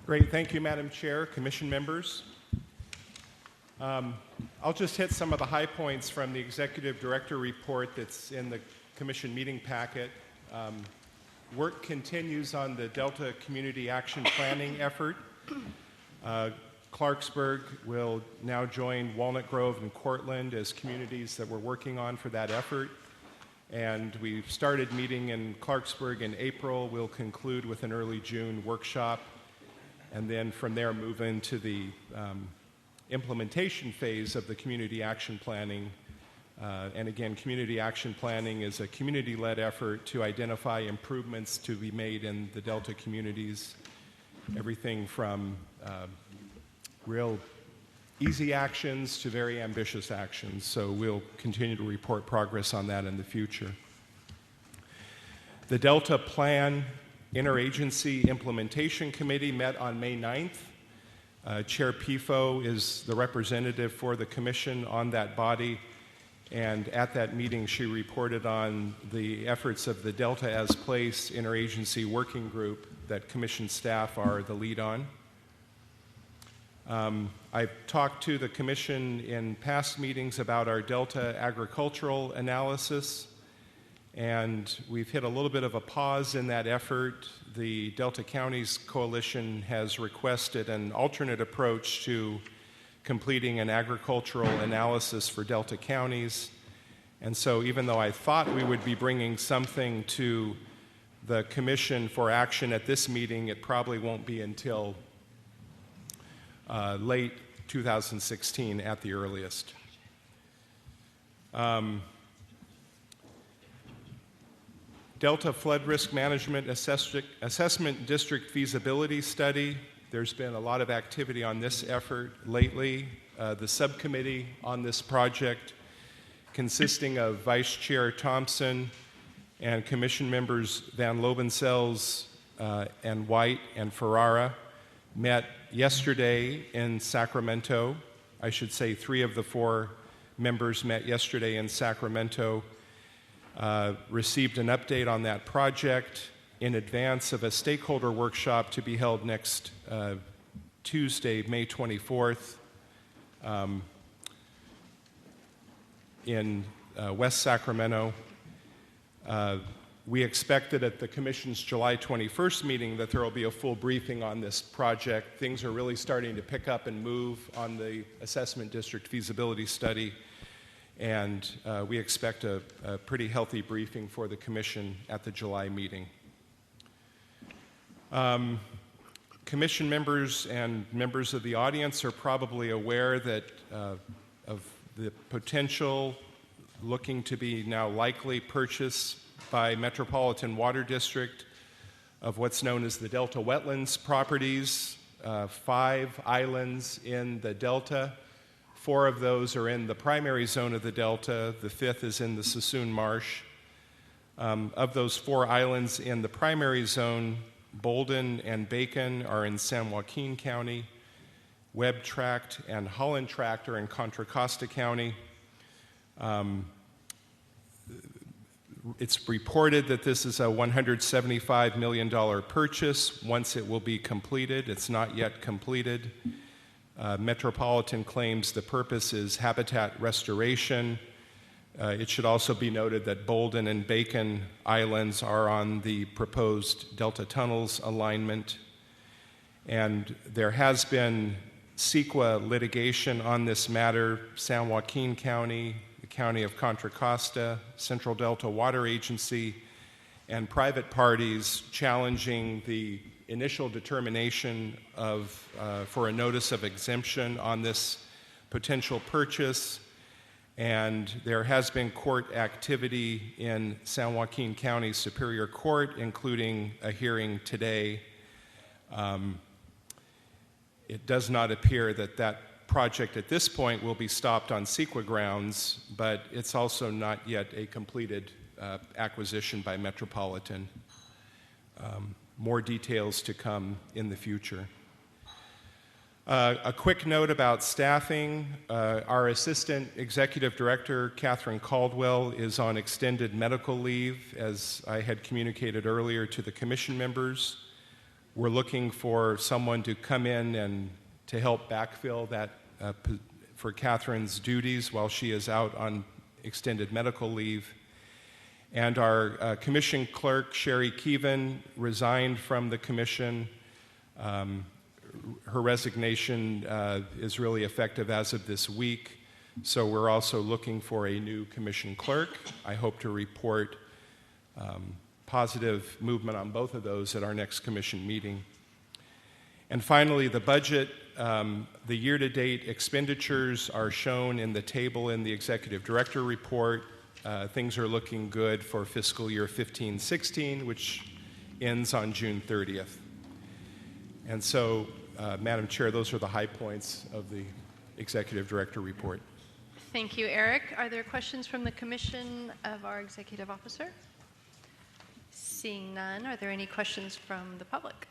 Great. Thank you, Madam Chair, Commission members. I'll just hit some of the high points from the Executive Director report that's in the Commission meeting packet. Work continues on the Delta Community Action Planning effort. Clarksburg will now join Walnut Grove and Cortland as communities that we're working on for that effort. And we've started meeting in Clarksburg in April. We'll conclude with an early June workshop, and then from there move into the implementation phase of the community action planning. And again, community action planning is a community-led effort to identify improvements to be made in the Delta communities, everything from real easy actions to very ambitious actions. So we'll continue to report progress on that in the future. The Delta Plan Interagency Implementation Committee met on May 9th. Chair Pifo is the representative for the Commission on that body, and at that meeting she reported on the efforts of the Delta as Place Interagency Working Group that Commission staff are the lead on. I've talked to the Commission in past meetings about our Delta agricultural analysis, and we've hit a little bit of a pause in that effort. The Delta Counties Coalition has requested an alternate approach to completing an agricultural analysis for Delta counties. And so even though I thought we would be bringing something to the Commission for action at this meeting, it probably won't be until late 2016 at the earliest. Delta Flood Risk Management Assessment District Feasibility Study. There's been a lot of activity on this effort lately. The subcommittee on this project, consisting of Vice Chair Thompson and Commission members Van Lobensel's and White and Ferrara, met yesterday in Sacramento. I should say 3 of the 4 members met yesterday in Sacramento, received an update on that project in advance of a stakeholder workshop to be held next Tuesday, May 24th, in West Sacramento. We expected at the Commission's July 21st meeting that there will be a full briefing on this project. Things are really starting to pick up and move on the Assessment District Feasibility Study, and we expect a pretty healthy briefing for the Commission at the July meeting. Commission members and members of the audience are probably aware that of the potential looking to be now likely purchase by Metropolitan Water District of what's known as the Delta Wetlands properties, 5 islands in the Delta. 4 of those are in the primary zone of the Delta. The 5th is in the Sassoon Marsh. Of those 4 islands in the primary zone, Bolden and Bacon are in San Joaquin County. Webb Tract and Holland Tract are in Contra Costa County. It's reported that this is a $175 million purchase once it will be completed. It's not yet completed. Metropolitan claims the purpose is habitat restoration. It should also be noted that Bolden and Bacon Islands are on the proposed Delta Tunnels alignment. And there has been CEQA litigation on this matter. San Joaquin County, the County of Contra Costa, Central Delta Water Agency, and private parties challenging the initial determination for a notice of exemption on this potential purchase. And there has been court activity in San Joaquin County Superior Court, including a hearing today. It does not appear that that project at this point will be stopped on CEQA grounds, but it's also not yet a completed acquisition by Metropolitan. More details to come in the future. A quick note about staffing. Our Assistant Executive Director, Catherine Caldwell, is on extended medical leave, as I had communicated earlier to the Commission members. We're looking for someone to come in and to help backfill that for Catherine's duties while she is out on extended medical leave. And our commission clerk, Sherry Keevan, resigned from the commission. Her resignation is really effective as of this week, so we're also looking for a new commission clerk. I hope to report positive movement on both of those at our next commission meeting. And finally, the budget. The year-to-date expenditures are shown in the table in the Executive Director Report. Things are looking good for fiscal year 15-16, which ends on June 30th. And so, Madam Chair, those are the high points of the Executive Director Report. Thank you, Eric. Are there questions from the Commission of our Executive Officer? Seeing none, are there any questions from the public?